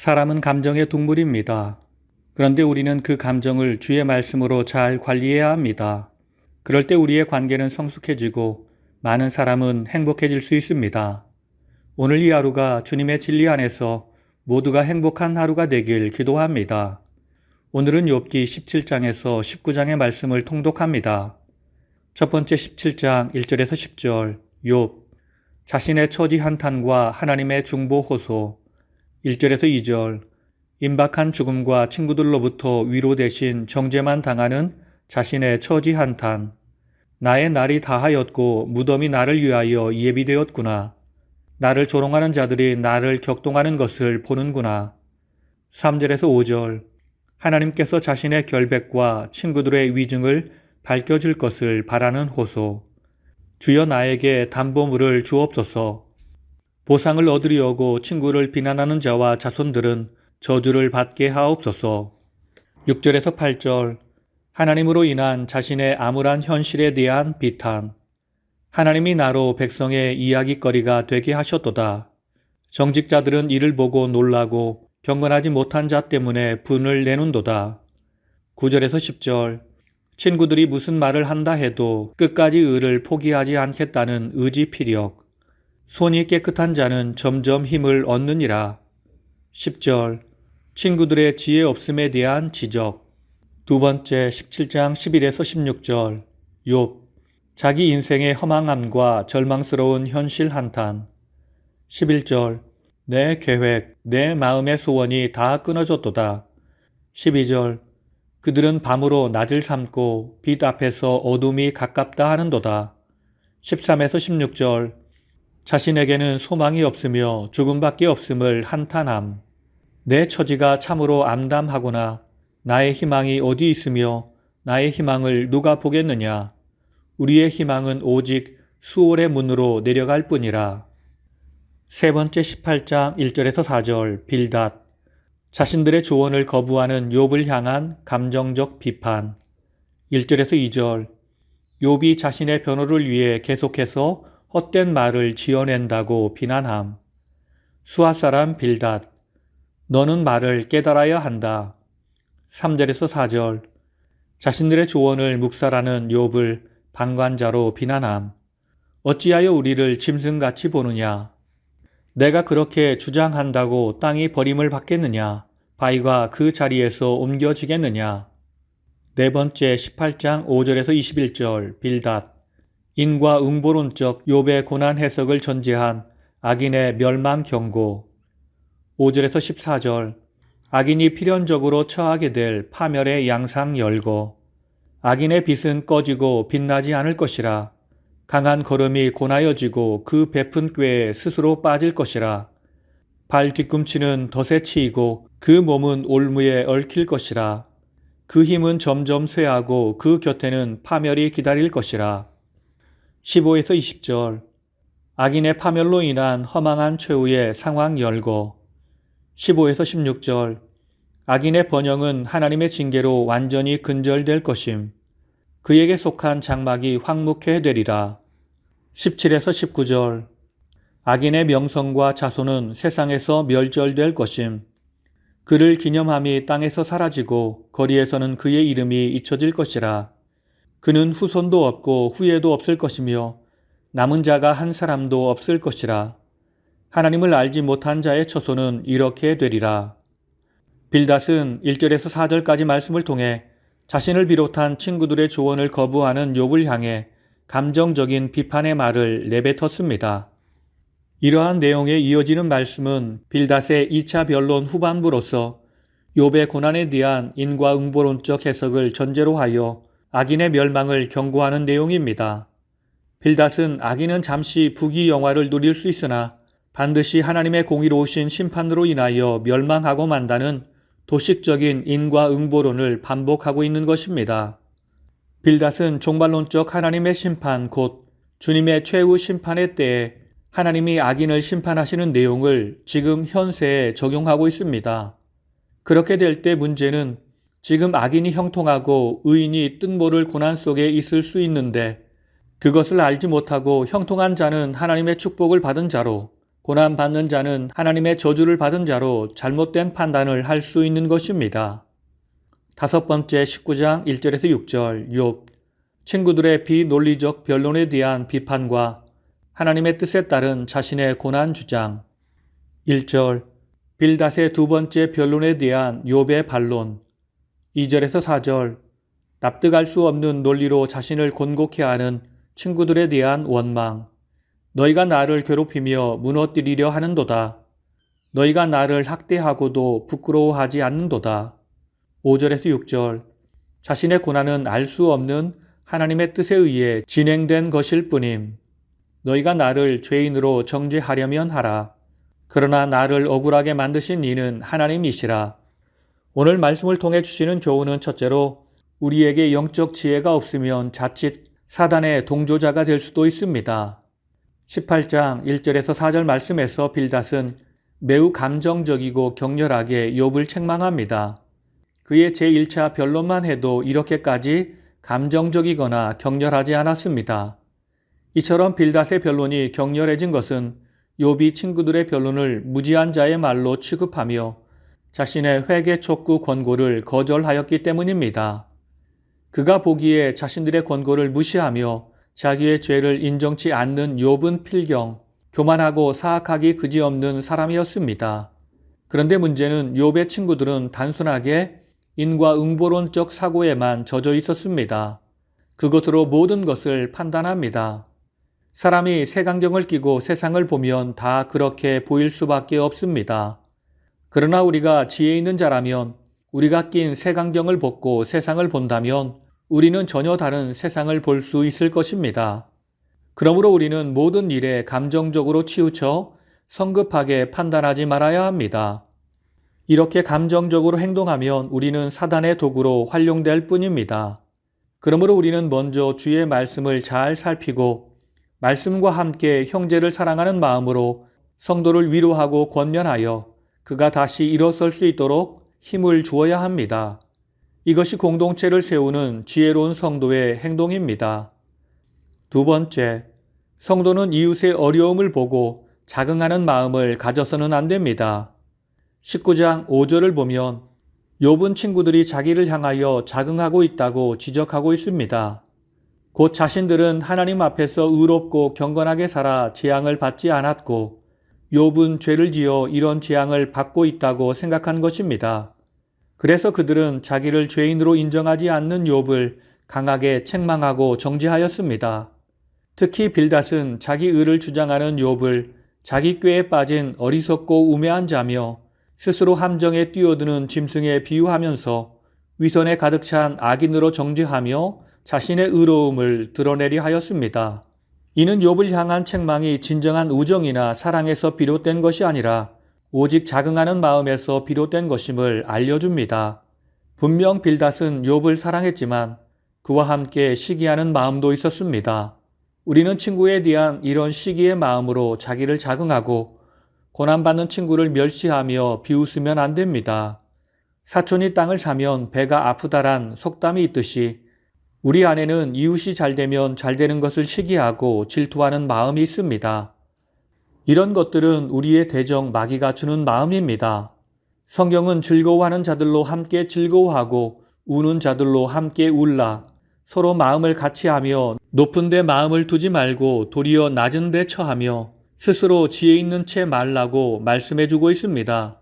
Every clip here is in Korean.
사람은 감정의 동물입니다. 그런데 우리는 그 감정을 주의 말씀으로 잘 관리해야 합니다. 그럴 때 우리의 관계는 성숙해지고 많은 사람은 행복해질 수 있습니다. 오늘 이 하루가 주님의 진리 안에서 모두가 행복한 하루가 되길 기도합니다. 오늘은 욥기 17장에서 19장의 말씀을 통독합니다. 첫 번째 17장 1절에서 10절 욥 자신의 처지 한탄과 하나님의 중보 호소 1절에서 2절 임박한 죽음과 친구들로부터 위로 대신 정죄만 당하는 자신의 처지 한탄 나의 날이 다하였고 무덤이 나를 위하여 예비되었구나. 나를 조롱하는 자들이 나를 격동하는 것을 보는구나. 3절에서 5절 하나님께서 자신의 결백과 친구들의 위증을 밝혀줄 것을 바라는 호소 주여 나에게 담보물을 주옵소서. 보상을 얻으려고 친구를 비난하는 자와 자손들은 저주를 받게 하옵소서. 6절에서 8절 하나님으로 인한 자신의 암울한 현실에 대한 비탄 하나님이 나로 백성의 이야깃거리가 되게 하셨도다. 정직자들은 이를 보고 놀라고 경건하지 못한 자 때문에 분을 내는도다. 9절에서 10절 친구들이 무슨 말을 한다 해도 끝까지 의를 포기하지 않겠다는 의지피력 손이 깨끗한 자는 점점 힘을 얻느니라. 10절 친구들의 지혜 없음에 대한 지적 두 번째 17장 11에서 16절 욥 자기 인생의 허망함과 절망스러운 현실 한탄 11절 내 계획, 내 마음의 소원이 다 끊어졌도다. 12절 그들은 밤으로 낮을 삼고 빛 앞에서 어둠이 가깝다 하는도다. 13에서 16절 자신에게는 소망이 없으며 죽음밖에 없음을 한탄함. 내 처지가 참으로 암담하구나. 나의 희망이 어디 있으며 나의 희망을 누가 보겠느냐. 우리의 희망은 오직 수월의 문으로 내려갈 뿐이라. 세 번째 18장 1절에서 4절 빌닷 자신들의 조언을 거부하는 욥을 향한 감정적 비판 1절에서 2절 욥이 자신의 변호를 위해 계속해서 헛된 말을 지어낸다고 비난함. 수아 사람 빌닷 너는 말을 깨달아야 한다. 3절에서 4절 자신들의 조언을 묵살하는 욥을 방관자로 비난함. 어찌하여 우리를 짐승같이 보느냐. 내가 그렇게 주장한다고 땅이 버림을 받겠느냐. 바위가 그 자리에서 옮겨지겠느냐. 네 번째 18장 5절에서 21절 빌닷 인과 응보론적 욥의 고난 해석을 전제한 악인의 멸망 경고 5절에서 14절 악인이 필연적으로 처하게 될 파멸의 양상 열거 악인의 빛은 꺼지고 빛나지 않을 것이라 강한 걸음이 고나여지고 그 베푼 꾀에 스스로 빠질 것이라 발 뒤꿈치는 덫에 치이고 그 몸은 올무에 얽힐 것이라 그 힘은 점점 쇠하고 그 곁에는 파멸이 기다릴 것이라 15에서 20절 악인의 파멸로 인한 허망한 최후의 상황 열거 15에서 16절 악인의 번영은 하나님의 징계로 완전히 근절될 것임. 그에게 속한 장막이 황무케 되리라. 17에서 19절 악인의 명성과 자손은 세상에서 멸절될 것임. 그를 기념함이 땅에서 사라지고 거리에서는 그의 이름이 잊혀질 것이라. 그는 후손도 없고 후예도 없을 것이며 남은 자가 한 사람도 없을 것이라. 하나님을 알지 못한 자의 처소는 이렇게 되리라. 빌닷은 1절에서 4절까지 말씀을 통해 자신을 비롯한 친구들의 조언을 거부하는 욥을 향해 감정적인 비판의 말을 내뱉었습니다. 이러한 내용에 이어지는 말씀은 빌닷의 2차 변론 후반부로서 욥의 고난에 대한 인과응보론적 해석을 전제로 하여 악인의 멸망을 경고하는 내용입니다. 빌닷은 악인은 잠시 부귀영화를 누릴 수 있으나 반드시 하나님의 공의로우신 심판으로 인하여 멸망하고 만다는 도식적인 인과응보론을 반복하고 있는 것입니다. 빌닷은 종말론적 하나님의 심판 곧 주님의 최후 심판의 때에 하나님이 악인을 심판하시는 내용을 지금 현세에 적용하고 있습니다. 그렇게 될 때 문제는 지금 악인이 형통하고 의인이 뜻모를 고난 속에 있을 수 있는데 그것을 알지 못하고 형통한 자는 하나님의 축복을 받은 자로 고난받는 자는 하나님의 저주를 받은 자로 잘못된 판단을 할 수 있는 것입니다. 다섯 번째 19장 1절에서 6절 욥 친구들의 비논리적 변론에 대한 비판과 하나님의 뜻에 따른 자신의 고난 주장 1절 빌닷의 두 번째 변론에 대한 욥의 반론 2절에서 4절 납득할 수 없는 논리로 자신을 곤곡해 하는 친구들에 대한 원망 너희가 나를 괴롭히며 무너뜨리려 하는도다. 너희가 나를 학대하고도 부끄러워하지 않는도다. 5절에서 6절 자신의 고난은 알 수 없는 하나님의 뜻에 의해 진행된 것일 뿐임. 너희가 나를 죄인으로 정죄하려면 하라. 그러나 나를 억울하게 만드신 이는 하나님이시라. 오늘 말씀을 통해 주시는 교훈은 첫째로 우리에게 영적 지혜가 없으면 자칫 사단의 동조자가 될 수도 있습니다. 18장 1절에서 4절 말씀에서 빌닷은 매우 감정적이고 격렬하게 욥을 책망합니다. 그의 제1차 변론만 해도 이렇게까지 감정적이거나 격렬하지 않았습니다. 이처럼 빌닷의 변론이 격렬해진 것은 욥이 친구들의 변론을 무지한 자의 말로 취급하며 자신의 회개 촉구 권고를 거절하였기 때문입니다. 그가 보기에 자신들의 권고를 무시하며 자기의 죄를 인정치 않는 욥은 필경, 교만하고 사악하기 그지없는 사람이었습니다. 그런데 문제는 욥의 친구들은 단순하게 인과응보론적 사고에만 젖어 있었습니다. 그것으로 모든 것을 판단합니다. 사람이 색안경을 끼고 세상을 보면 다 그렇게 보일 수밖에 없습니다. 그러나 우리가 지혜 있는 자라면 우리가 낀 색안경을 벗고 세상을 본다면 우리는 전혀 다른 세상을 볼 수 있을 것입니다. 그러므로 우리는 모든 일에 감정적으로 치우쳐 성급하게 판단하지 말아야 합니다. 이렇게 감정적으로 행동하면 우리는 사단의 도구로 활용될 뿐입니다. 그러므로 우리는 먼저 주의 말씀을 잘 살피고 말씀과 함께 형제를 사랑하는 마음으로 성도를 위로하고 권면하여 그가 다시 일어설 수 있도록 힘을 주어야 합니다. 이것이 공동체를 세우는 지혜로운 성도의 행동입니다. 두 번째, 성도는 이웃의 어려움을 보고 자긍하는 마음을 가져서는 안 됩니다. 19장 5절을 보면 욥은 친구들이 자기를 향하여 자긍하고 있다고 지적하고 있습니다. 곧 자신들은 하나님 앞에서 의롭고 경건하게 살아 재앙을 받지 않았고 욥은 죄를 지어 이런 재앙을 받고 있다고 생각한 것입니다. 그래서 그들은 자기를 죄인으로 인정하지 않는 욥을 강하게 책망하고 정죄하였습니다. 특히 빌닷은 자기 의를 주장하는 욥을 자기 꾀에 빠진 어리석고 우매한 자며 스스로 함정에 뛰어드는 짐승에 비유하면서 위선에 가득 찬 악인으로 정죄하며 자신의 의로움을 드러내려 하였습니다. 이는 욥을 향한 책망이 진정한 우정이나 사랑에서 비롯된 것이 아니라 오직 자긍하는 마음에서 비롯된 것임을 알려줍니다. 분명 빌닷은 욥을 사랑했지만 그와 함께 시기하는 마음도 있었습니다. 우리는 친구에 대한 이런 시기의 마음으로 자기를 자긍하고 고난받는 친구를 멸시하며 비웃으면 안 됩니다. 사촌이 땅을 사면 배가 아프다란 속담이 있듯이 우리 안에는 이웃이 잘되면 잘되는 것을 시기하고 질투하는 마음이 있습니다. 이런 것들은 우리의 대적 마귀가 주는 마음입니다. 성경은 즐거워하는 자들로 함께 즐거워하고 우는 자들로 함께 울라. 서로 마음을 같이 하며 높은 데 마음을 두지 말고 도리어 낮은 데 처하며 스스로 지혜 있는 채 말라고 말씀해주고 있습니다.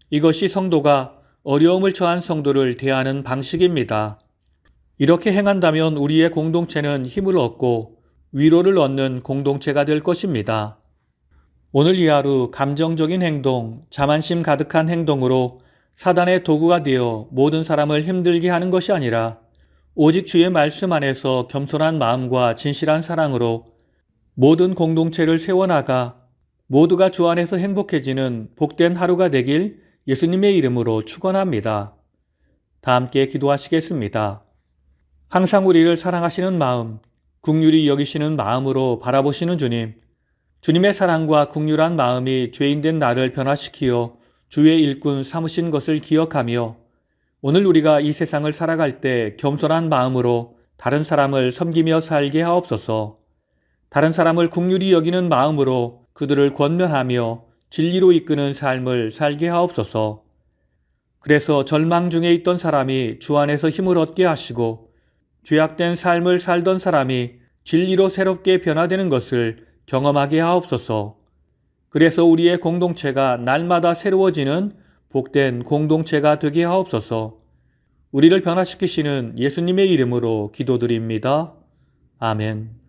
이것이 성도가 어려움을 처한 성도를 대하는 방식입니다. 이렇게 행한다면 우리의 공동체는 힘을 얻고 위로를 얻는 공동체가 될 것입니다. 오늘 이 하루 감정적인 행동, 자만심 가득한 행동으로 사단의 도구가 되어 모든 사람을 힘들게 하는 것이 아니라 오직 주의 말씀 안에서 겸손한 마음과 진실한 사랑으로 모든 공동체를 세워나가 모두가 주 안에서 행복해지는 복된 하루가 되길 예수님의 이름으로 축원합니다. 다 함께 기도하시겠습니다. 항상 우리를 사랑하시는 마음, 긍휼히 여기시는 마음으로 바라보시는 주님, 주님의 사랑과 긍휼한 마음이 죄인된 나를 변화시키어 주의 일꾼 삼으신 것을 기억하며 오늘 우리가 이 세상을 살아갈 때 겸손한 마음으로 다른 사람을 섬기며 살게 하옵소서. 다른 사람을 긍휼히 여기는 마음으로 그들을 권면하며 진리로 이끄는 삶을 살게 하옵소서. 그래서 절망 중에 있던 사람이 주 안에서 힘을 얻게 하시고 죄악된 삶을 살던 사람이 진리로 새롭게 변화되는 것을 경험하게 하옵소서. 그래서 우리의 공동체가 날마다 새로워지는 복된 공동체가 되게 하옵소서. 우리를 변화시키시는 예수님의 이름으로 기도드립니다. 아멘.